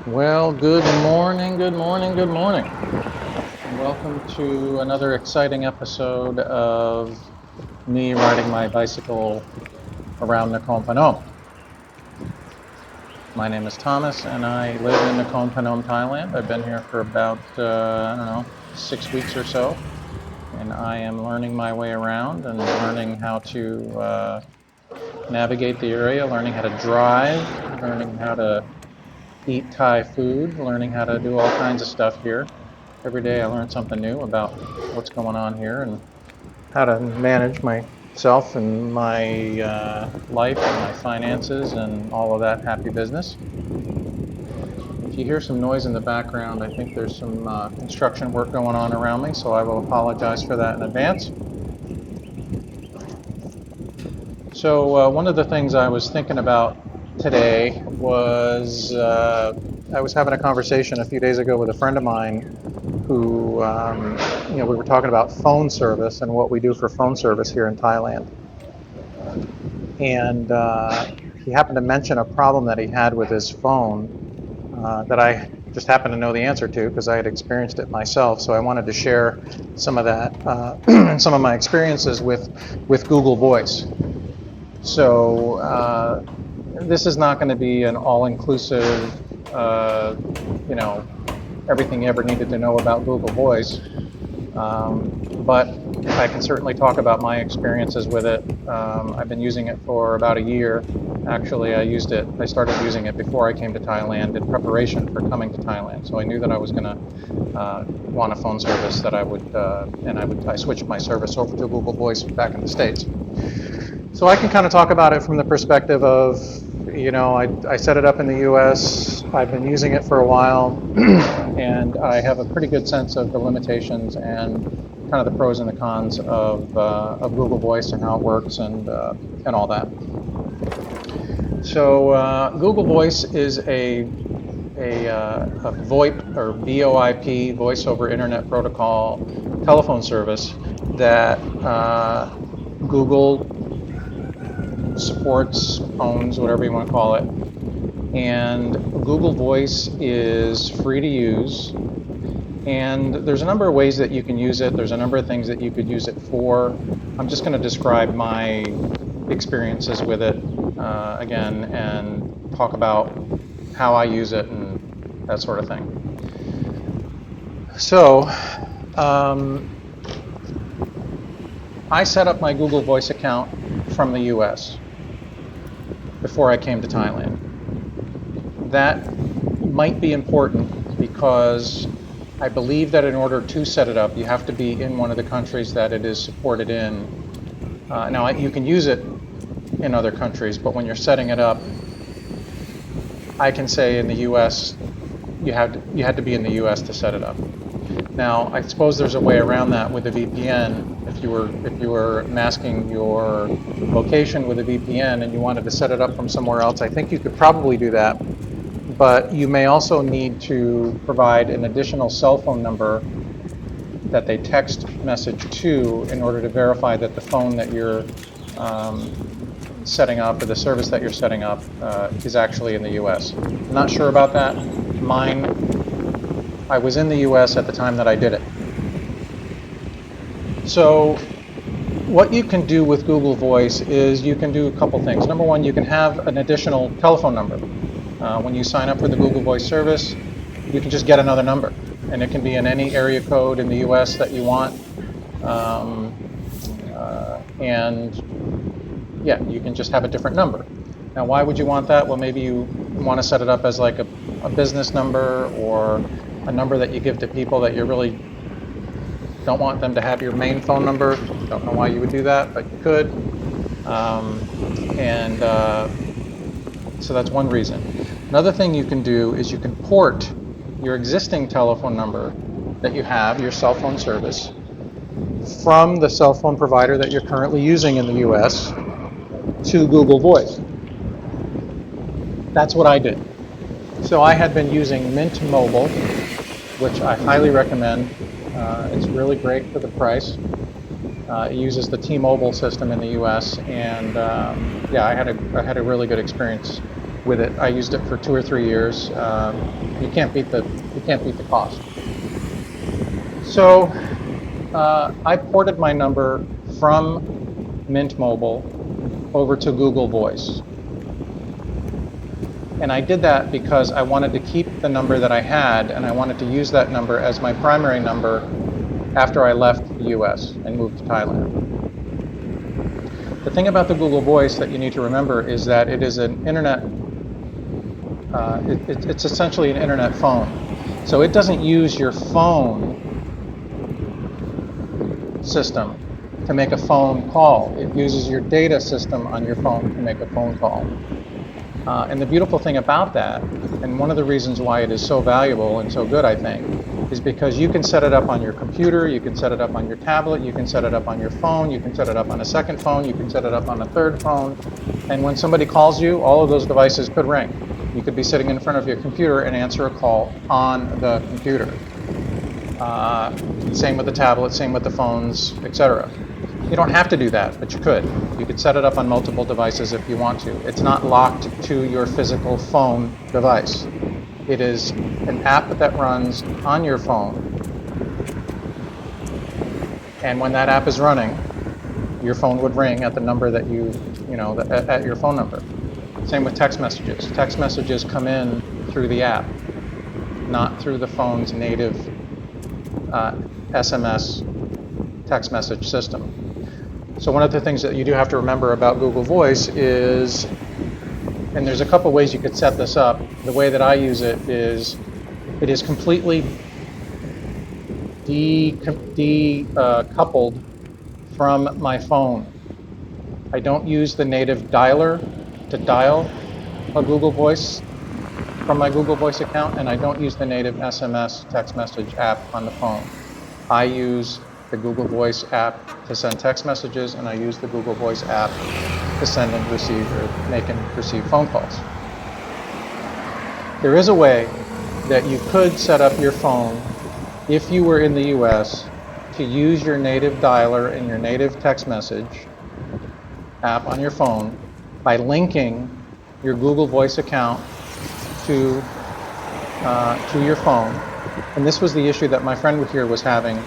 Well, good morning, good morning, good morning. Welcome to another exciting episode of me riding my bicycle around Nakhon Phanom. My name is Thomas and I live in Nakhon Phanom, Thailand. I've been here for about, I don't know, 6 weeks or so. And I am learning my way around and learning how to navigate the area, learning how to drive, learning how to eat Thai food, learning how to do all kinds of stuff here. Every day I learn something new about what's going on here and how to manage myself and my life and my finances and all of that happy business. If you hear some noise in the background, I think there's some construction work going on around me, so I will apologize for that in advance. So one of the things I was thinking about today was I was having a conversation a few days ago with a friend of mine who, we were talking about phone service and what we do for phone service here in Thailand. And he happened to mention a problem that he had with his phone that I just happened to know the answer to because I had experienced it myself. So I wanted to share some of that, some of my experiences with Google Voice. So this is not going to be an all-inclusive, everything you ever needed to know about Google Voice. But I can certainly talk about my experiences with it. I've been using it for about a year. Actually, I started using it before I came to Thailand in preparation for coming to Thailand. So I knew that I was going to want a phone service that I switched my service over to Google Voice back in the States. So I can kind of talk about it from the perspective of, I set it up in the US, I've been using it for a while, and I have a pretty good sense of the limitations and kind of the pros and the cons of Google Voice and how it works and all that. So Google Voice is a VoIP or VoIP, Voice over Internet Protocol telephone service that Google supports, owns, whatever you want to call it. And Google Voice is free to use. And there's a number of ways that you can use it. There's a number of things that you could use it for. I'm just going to describe my experiences with it again and talk about how I use it and that sort of thing. So I set up my Google Voice account from the US before I came to Thailand. That might be important because I believe that in order to set it up, you have to be in one of the countries that it is supported in. Now, you can use it in other countries, but when you're setting it up, I can say in the US, you had to be in the US to set it up. Now, I suppose there's a way around that with a VPN. If you were masking your location with a VPN and you wanted to set it up from somewhere else, I think you could probably do that. But you may also need to provide an additional cell phone number that they text message to in order to verify that the phone that you're setting up or the service that you're setting up is actually in the US. I'm not sure about that. I was in the US at the time that I did it. So what you can do with Google Voice is you can do a couple things. Number one, you can have an additional telephone number. When you sign up for the Google Voice service, you can just get another number. And it can be in any area code in the US that you want. You can just have a different number. Now, why would you want that? Well, maybe you want to set it up as like a business number or a number that you give to people that you really don't want them to have your main phone number. Don't know why you would do that, but you could. So that's one reason. Another thing you can do is you can port your existing telephone number that you have, your cell phone service, from the cell phone provider that you're currently using in the US to Google Voice. That's what I did. So I had been using Mint Mobile, which I highly recommend. It's really great for the price. It uses the T-Mobile system in the US, and I had a really good experience with it. I used it for 2 or 3 years. You can't beat the cost. So I ported my number from Mint Mobile over to Google Voice. And I did that because I wanted to keep the number that I had, and I wanted to use that number as my primary number after I left the US and moved to Thailand. The thing about the Google Voice that you need to remember is that it is an internet, it's essentially an internet phone. So it doesn't use your phone system to make a phone call. It uses your data system on your phone to make a phone call. And the beautiful thing about that, and one of the reasons why it is so valuable and so good, I think, is because you can set it up on your computer, you can set it up on your tablet, you can set it up on your phone, you can set it up on a second phone, you can set it up on a third phone, and when somebody calls you, all of those devices could ring. You could be sitting in front of your computer and answer a call on the computer. Same with the tablet, same with the phones, etc. You don't have to do that, but you could. You could set it up on multiple devices if you want to. It's not locked to your physical phone device. It is an app that runs on your phone. And when that app is running, your phone would ring at the number that at your phone number. Same with text messages. Text messages come in through the app, not through the phone's native SMS text message system. So one of the things that you do have to remember about Google Voice is, and there's a couple ways you could set this up. The way that I use it is completely decoupled from my phone. I don't use the native dialer to dial a Google Voice from my Google Voice account, and I don't use the native SMS text message app on the phone. I use the Google Voice app to send text messages, and I use the Google Voice app to send and receive or make and receive phone calls. There is a way that you could set up your phone, if you were in the US, to use your native dialer and your native text message app on your phone by linking your Google Voice account to your phone. And this was the issue that my friend here was having.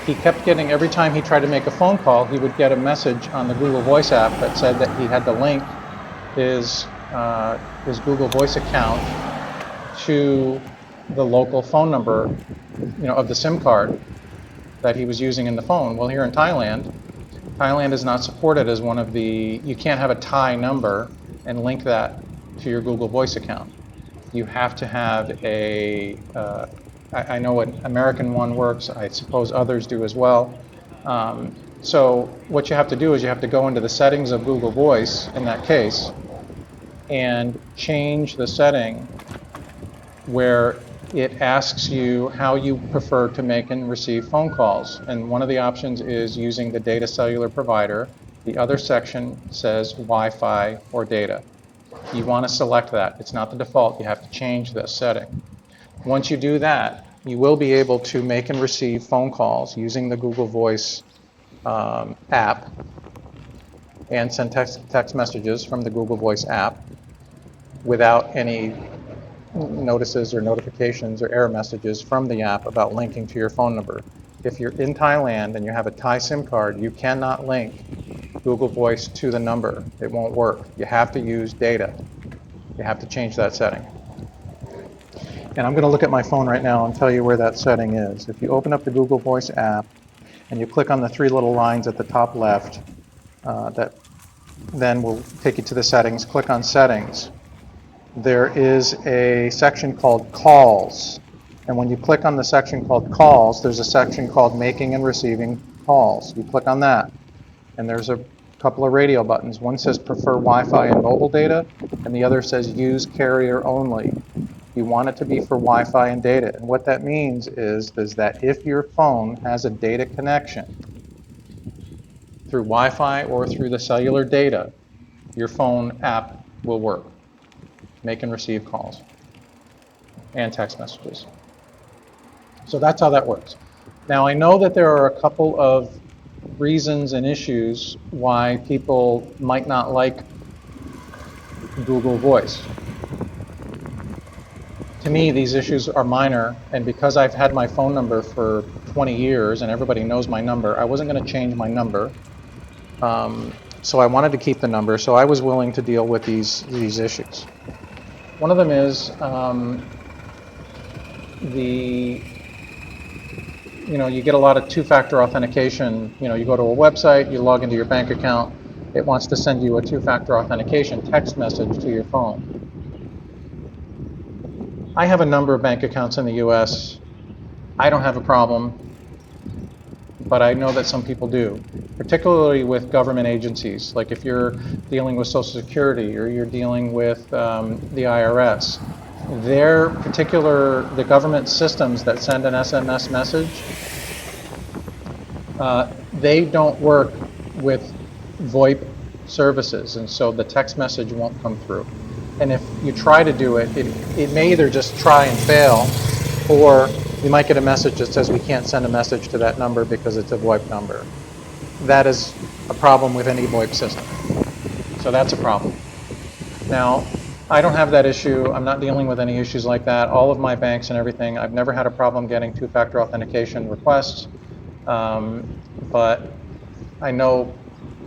He kept getting, every time he tried to make a phone call, he would get a message on the Google Voice app that said that he had to link his Google Voice account to the local phone number, of the SIM card that he was using in the phone. Well, here in Thailand is not supported as one of the, you can't have a Thai number and link that to your Google Voice account. You have to have I know an American one works, I suppose others do as well. So what you have to do is you have to go into the settings of Google Voice in that case and change the setting where it asks you how you prefer to make and receive phone calls. And one of the options is using the data cellular provider. The other section says Wi-Fi or data. You want to select that. It's not the default. You have to change this setting. Once you do that, you will be able to make and receive phone calls using the Google Voice app and send text messages from the Google Voice app without any notices or notifications or error messages from the app about linking to your phone number. If you're in Thailand and you have a Thai SIM card, you cannot link Google Voice to the number. It won't work. You have to use data. You have to change that setting. And I'm going to look at my phone right now and tell you where that setting is. If you open up the Google Voice app and you click on the three little lines at the top left, that then will take you to the settings. Click on Settings. There is a section called Calls. And when you click on the section called Calls, there's a section called Making and Receiving Calls. You click on that, and there's a couple of radio buttons. One says Prefer Wi-Fi and Mobile Data, and the other says Use Carrier Only. You want it to be for Wi-Fi and data. And what that means is that if your phone has a data connection through Wi-Fi or through the cellular data, your phone app will work. Make and receive calls and text messages. So that's how that works. Now, I know that there are a couple of reasons and issues why people might not like Google Voice. To me, these issues are minor, and because I've had my phone number for 20 years and everybody knows my number, I wasn't going to change my number. So I wanted to keep the number, so I was willing to deal with these issues. One of them is you get a lot of two-factor authentication. You go to a website, you log into your bank account, it wants to send you a two-factor authentication text message to your phone. I have a number of bank accounts in the US. I don't have a problem, but I know that some people do, particularly with government agencies. Like if you're dealing with Social Security or you're dealing with the IRS, the government systems that send an SMS message, they don't work with VoIP services, and so the text message won't come through. And if you try to do it, it may either just try and fail, or you might get a message that says we can't send a message to that number because it's a VoIP number. That is a problem with any VoIP system. So that's a problem. Now, I don't have that issue. I'm not dealing with any issues like that. All of my banks and everything, I've never had a problem getting two-factor authentication requests. But I know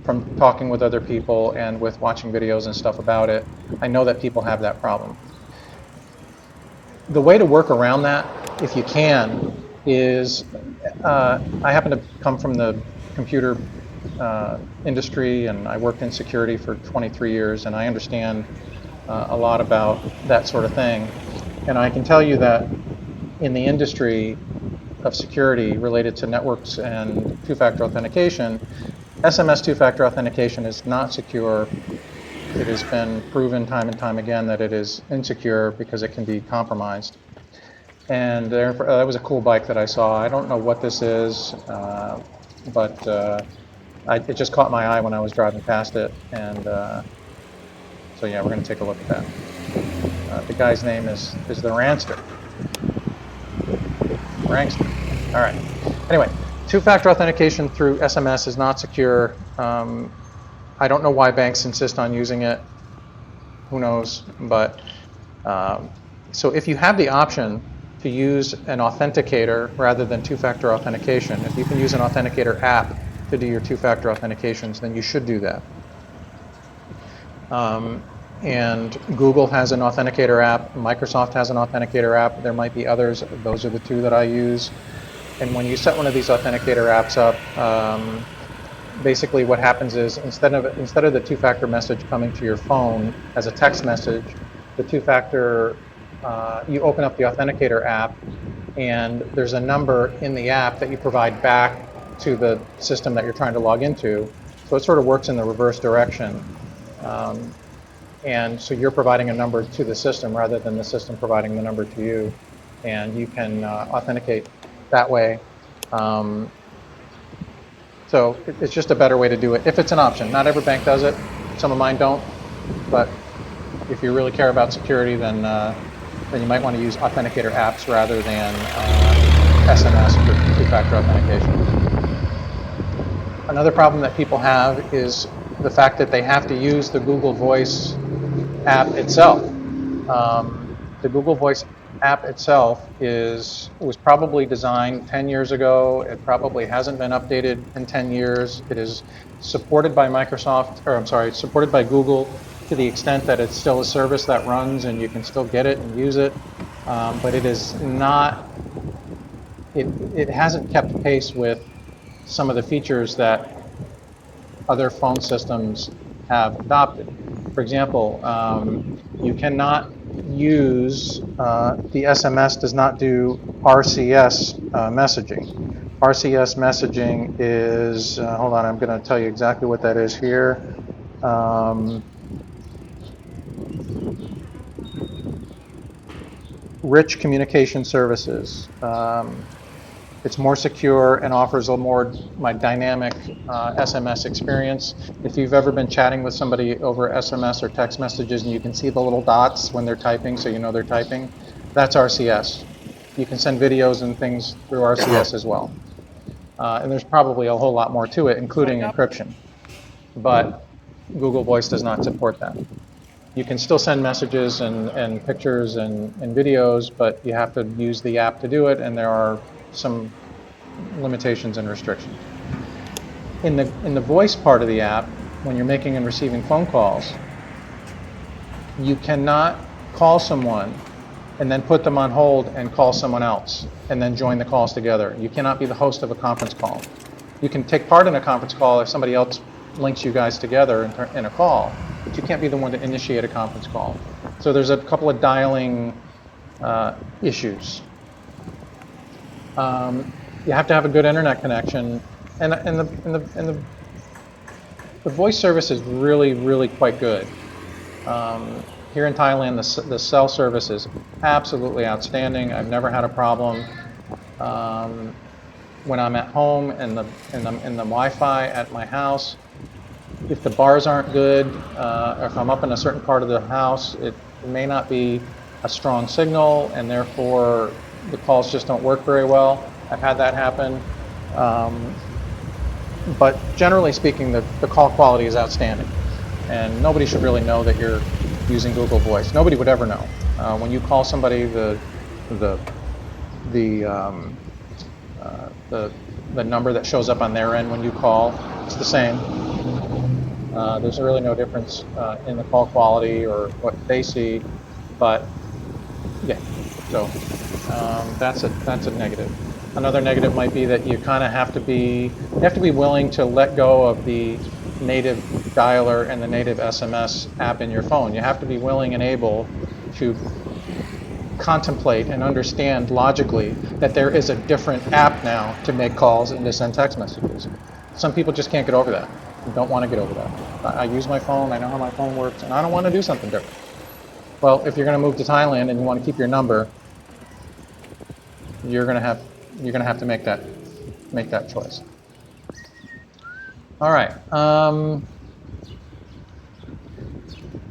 from talking with other people and with watching videos and stuff about it, I know that people have that problem. The way to work around that, if you can, is I happen to come from the computer industry, and I worked in security for 23 years, and I understand a lot about that sort of thing. And I can tell you that in the industry of security related to networks and two-factor authentication, SMS two-factor authentication is not secure. It has been proven time and time again that it is insecure because it can be compromised. And that was a cool bike that I saw. I don't know what this is, but it just caught my eye when I was driving past it. And so yeah, we're going to take a look at that. The guy's name is the Rangster. All right. Anyway, two-factor authentication through SMS is not secure. I don't know why banks insist on using it. Who knows? But so if you have the option to use an authenticator rather than two-factor authentication, if you can use an authenticator app to do your two-factor authentications, then you should do that. And Google has an authenticator app. Microsoft has an authenticator app. There might be others. Those are the two that I use. And when you set one of these authenticator apps up, basically what happens is instead of the two-factor message coming to your phone as a text message, the two-factor, you open up the authenticator app, and there's a number in the app that you provide back to the system that you're trying to log into. So it sort of works in the reverse direction. And so you're providing a number to the system rather than the system providing the number to you. And you can authenticate that way. So it's just a better way to do it if it's an option. Not every bank does it. Some of mine don't. But if you really care about security, then you might want to use authenticator apps rather than SMS for two-factor authentication. Another problem that people have is the fact that they have to use the Google Voice app itself. The Google Voice app itself was probably designed 10 years ago. It probably hasn't been updated in 10 years. It is supported by supported by Google to the extent that it's still a service that runs and you can still get it and use it. But it is not, it hasn't kept pace with some of the features that other phone systems have adopted. For example, you cannot use, the SMS does not do RCS messaging. RCS messaging is, hold on, I'm going to tell you exactly what that is here. Rich communication services. It's more secure and offers a more dynamic SMS experience. If you've ever been chatting with somebody over SMS or text messages and you can see the little dots when they're typing so you know they're typing, that's RCS. You can send videos and things through RCS as well. And there's probably a whole lot more to it, including encryption. But Google Voice does not support that. You can still send messages and pictures and videos, but you have to use the app to do it, and there are some limitations and restrictions. In the voice part of the app, when you're making and receiving phone calls, you cannot call someone and then put them on hold and call someone else and then join the calls together. You cannot be the host of a conference call. You can take part in a conference call if somebody else links you guys together in a call, but you can't be the one to initiate a conference call. So there's a couple of dialing issues. You have to have a good internet connection, and the voice service is really quite good. Here in Thailand, the cell service is absolutely outstanding. I've never had a problem. When I'm at home and the Wi-Fi at my house, if the bars aren't good, or if I'm up in a certain part of the house, it may not be a strong signal, and therefore the calls just don't work very well. I've had that happen. But generally speaking, the call quality is outstanding, and nobody should really know that you're using Google Voice. Nobody would ever know. When you call somebody, the number that shows up on their end when you call, it's the same. There's really no difference in the call quality or what they see, but yeah. So that's a negative. Another negative might be that you kind of have to be willing to let go of the native dialer and the native SMS app in your phone. You have to be willing and able to contemplate and understand logically that there is a different app now to make calls and to send text messages. Some people just can't get over that. Don't want to get over that. I use my phone, I know how my phone works, and I don't want to do something different. Well, if you're going to move to Thailand and you want to keep your number, you're going to have to make that choice. All right.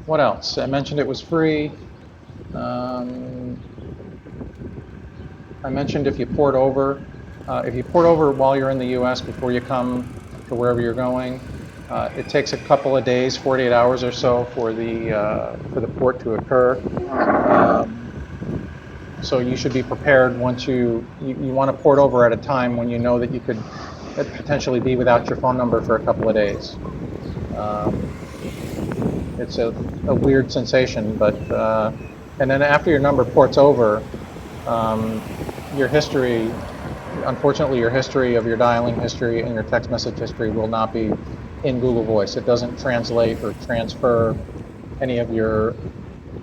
What else? I mentioned it was free. I mentioned if you port over while you're in the U.S. before you come to wherever you're going, it takes a couple of days, 48 hours or so, for the port to occur. So you should be prepared once you want to port over at a time when you know that you could potentially be without your phone number for a couple of days. It's a weird sensation, but and then after your number ports over, your history, unfortunately, your history of your dialing history and your text message history will not be in Google Voice. It doesn't translate or transfer any of your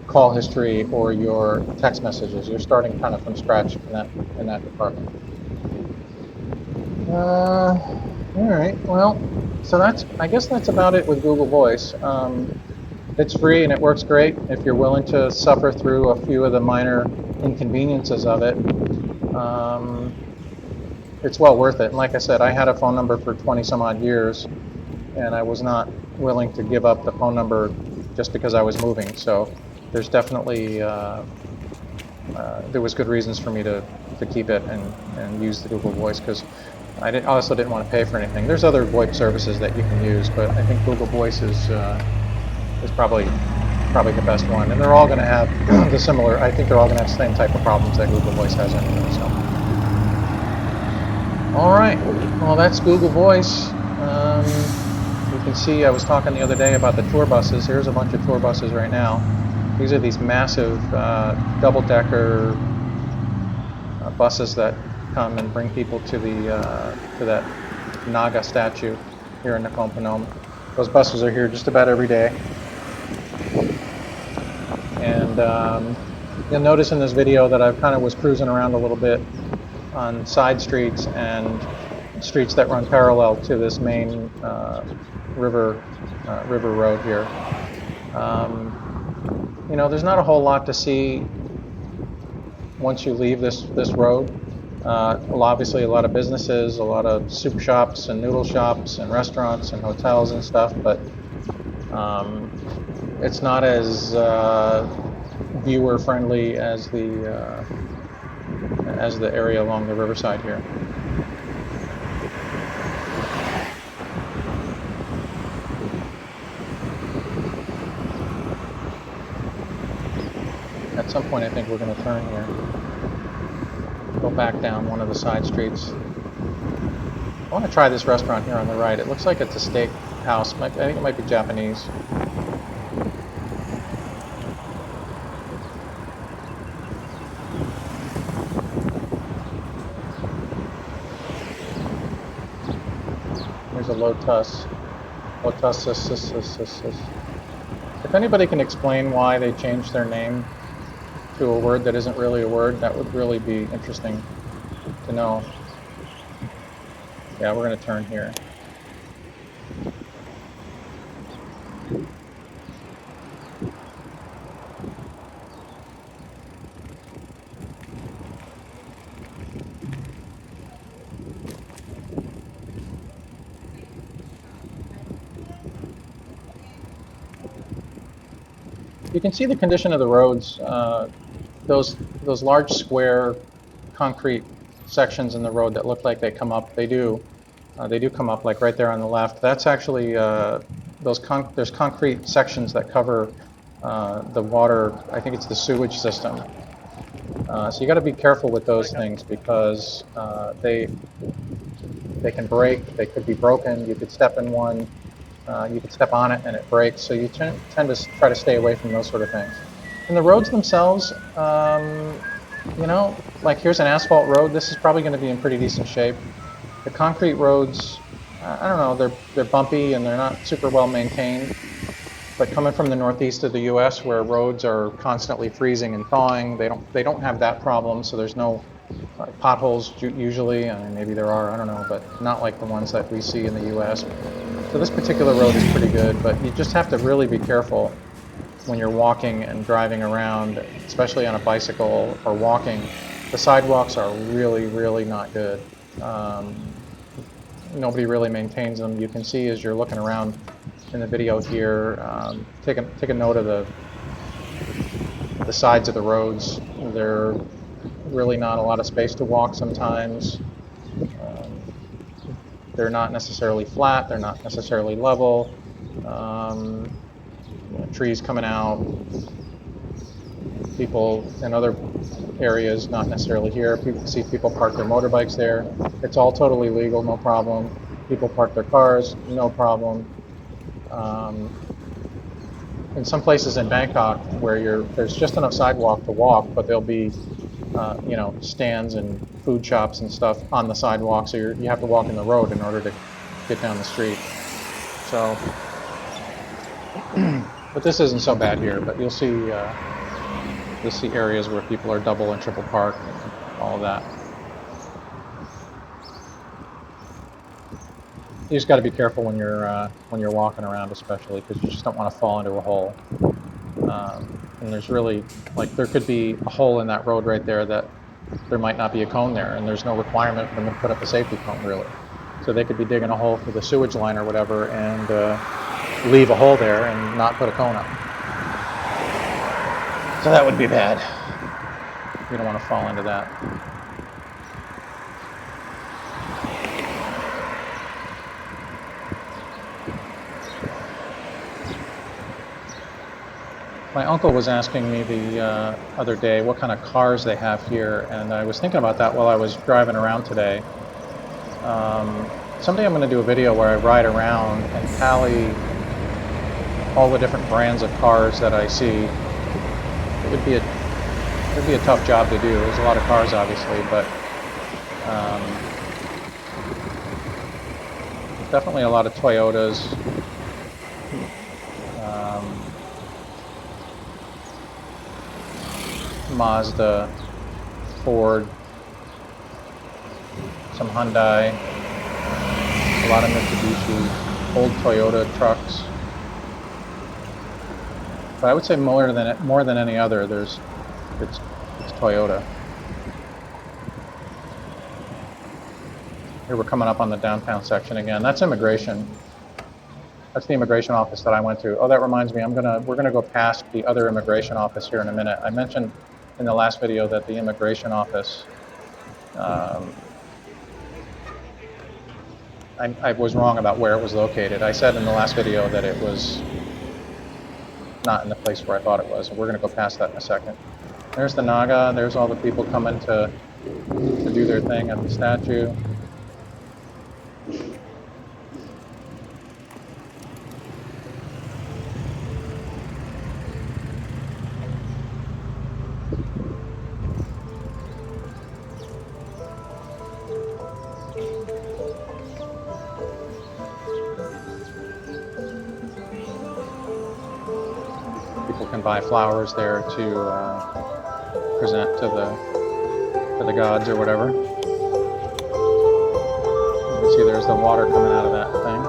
call history or your text messages. You're starting kind of from scratch in that department. All right. Well, so I guess that's about it with Google Voice. It's free and it works great if you're willing to suffer through a few of the minor inconveniences of it. It's well worth it. And like I said, I had a phone number for 20 some odd years, and I was not willing to give up the phone number just because I was moving. So there's definitely there was good reasons for me to keep it and use the Google Voice, because I also didn't want to pay for anything. There's other VoIP services that you can use, but I think Google Voice is probably the best one, and they're all going to have the similar. I think they're all going to have the same type of problems that Google Voice has anyway. So, all right, well, that's Google Voice. You can see I was talking the other day about the tour buses. Here's a bunch of tour buses right now. These are these massive double-decker buses that come and bring people to that Naga statue here in Nakhon Phanom. Those buses are here just about every day. And you'll notice in this video that I kind of was cruising around a little bit on side streets and streets that run parallel to this main river road here. There's not a whole lot to see once you leave this road. Obviously a lot of businesses, a lot of soup shops and noodle shops and restaurants and hotels and stuff, but it's not as viewer friendly as the area along the Riverside here. At some point, I think we're going to turn here. Go back down one of the side streets. I want to try this restaurant here on the right. It looks like it's a steak house. I think it might be Japanese. There's a Lotus. If anybody can explain why they changed their name to a word that isn't really a word, that would really be interesting to know. Yeah, we're going to turn here. You can see the condition of the roads. Those large square concrete sections in the road that look like they come up. They do come up, like right there on the left. That's actually there's concrete sections that cover the water. I think it's the sewage system. So you got to be careful with those things because they can break. They could be broken. You could step in one. You could step on it and it breaks. So you tend to try to stay away from those sort of things. And the roads themselves, you know, like here's an asphalt road. This is probably going to be in pretty decent shape. The concrete roads, I don't know, they're bumpy and they're not super well maintained. But coming from the northeast of the U.S., where roads are constantly freezing and thawing, they don't have that problem. So there's no potholes usually. I mean, maybe there are, I don't know, but not like the ones that we see in the U.S. So this particular road is pretty good, but you just have to really be careful when you're walking and driving around, especially on a bicycle or walking. The sidewalks are really, really not good. Nobody really maintains them. You can see as you're looking around in the video here, take a note of the sides of the roads. They're really not a lot of space to walk sometimes. They're not necessarily flat, they're not necessarily level. Trees coming out, people in other areas, not necessarily here. People see people park their motorbikes there. It's all totally legal, no problem. People park their cars, no problem. In some places in Bangkok where there's just enough sidewalk to walk, but there'll be you know, stands and food shops and stuff on the sidewalk, so you have to walk in the road in order to get down the street. So, but this isn't so bad here. But you'll see areas where people are double and triple parked and all of that. You just got to be careful when you're walking around, especially because you just don't want to fall into a hole. And there's really, like, there could be a hole in that road right there that there might not be a cone there, and there's no requirement for them to put up a safety cone, really. So they could be digging a hole for the sewage line or whatever and leave a hole there and not put a cone up. So that would be bad. You don't want to fall into that. My uncle was asking me the other day what kind of cars they have here, and I was thinking about that while I was driving around today. Someday I'm going to do a video where I ride around and tally all the different brands of cars that I see. It would be a tough job to do. There's a lot of cars, obviously, but there's definitely a lot of Toyotas. Mazda, Ford, some Hyundai, a lot of Mitsubishi, old Toyota trucks. But I would say more than any other, it's Toyota. Here we're coming up on the downtown section again. That's immigration. That's the immigration office that I went to. Oh, that reminds me, we're gonna go past the other immigration office here in a minute. I mentioned in the last video that the immigration office, I was wrong about where it was located. I said in the last video that it was not in the place where I thought it was, and we're going to go past that in a second. There's the Naga. There's all the people coming to do their thing at the statue. People can buy flowers there to present to the gods or whatever. You can see there's the water coming out of that thing.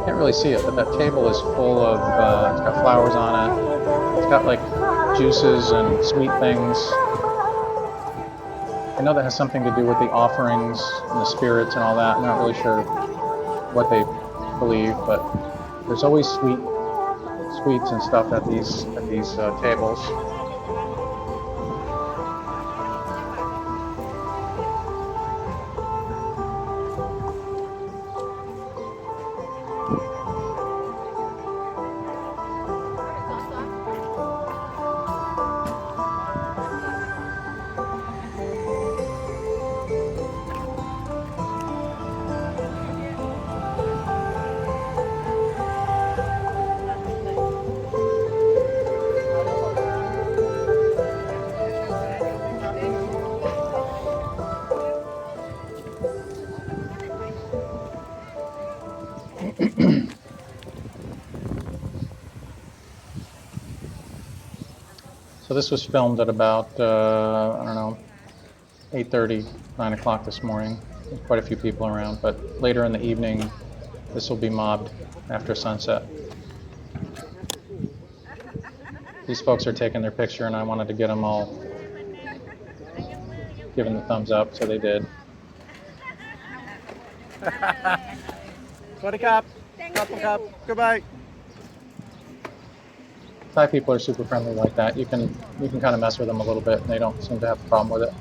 Can't really see it, but that table is full of, it's got flowers on it. It's got like juices and sweet things. I know that has something to do with the offerings and the spirits and all that. I'm not really sure what they believe, but there's always sweets and stuff at these tables. So this was filmed at about, I don't know, 8:30, 9 o'clock this morning. There's quite a few people around, but later in the evening, this will be mobbed after sunset. These folks are taking their picture, and I wanted to get them all giving the thumbs up, so they did. สวัสดีครับ ขอบคุณครับ Goodbye. Thai people are super friendly like that. You can kind of mess with them a little bit, and they don't seem to have a problem with it.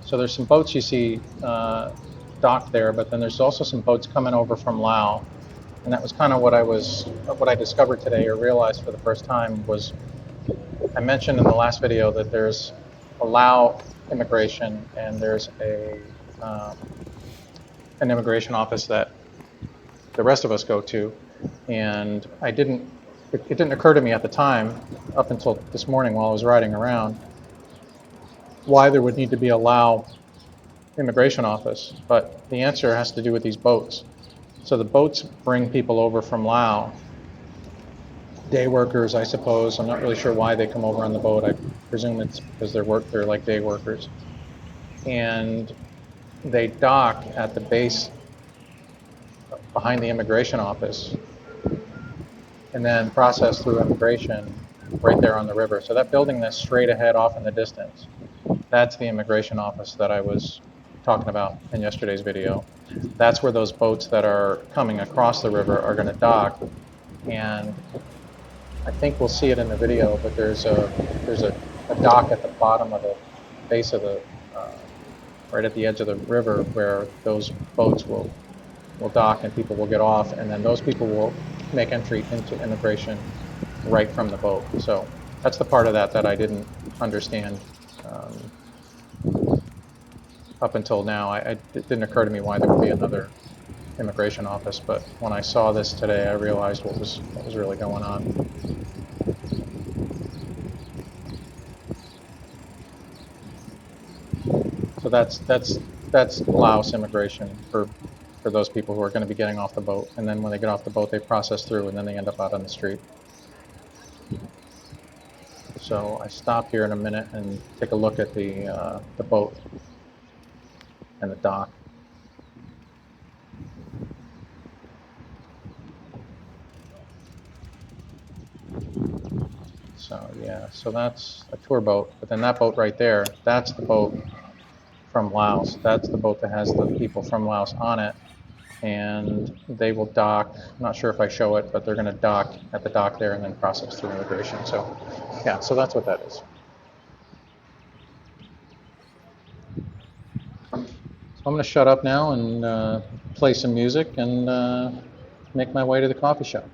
So there's some boats you see docked there, but then there's also some boats coming over from Laos, and that was kind of what I discovered today, or realized for the first time, was I mentioned in the last video that there's a Lao immigration, and there's an immigration office that the rest of us go to, and it didn't occur to me at the time, up until this morning while I was riding around, why there would need to be a Lao immigration office, but the answer has to do with these boats. So the boats bring people over from Laos, day workers, I suppose. I'm not really sure why they come over on the boat. I presume it's because they're like day workers. And they dock at the base behind the immigration office and then process through immigration right there on the river. So that building that's straight ahead off in the distance, that's the immigration office that I was talking about in yesterday's video. That's where those boats that are coming across the river are going to dock, and I think we'll see it in the video, but there's a dock at the bottom of the base of the right at the edge of the river where those boats will dock and people will get off, and then those people will make entry into immigration right from the boat. So that's the part of that I didn't understand up until now. It didn't occur to me why there would be another immigration office, but when I saw this today, I realized what was really going on. So that's Laos immigration for those people who are going to be getting off the boat, and then when they get off the boat, they process through, and then they end up out on the street. So I stop here in a minute and take a look at the boat and the dock. So yeah, so that's a tour boat. But then that boat right there, that's the boat from Laos. That's the boat that has the people from Laos on it. And they will dock. I'm not sure if I show it, but they're going to dock at the dock there and then process through immigration. So yeah, so that's what that is. So I'm going to shut up now and play some music and make my way to the coffee shop.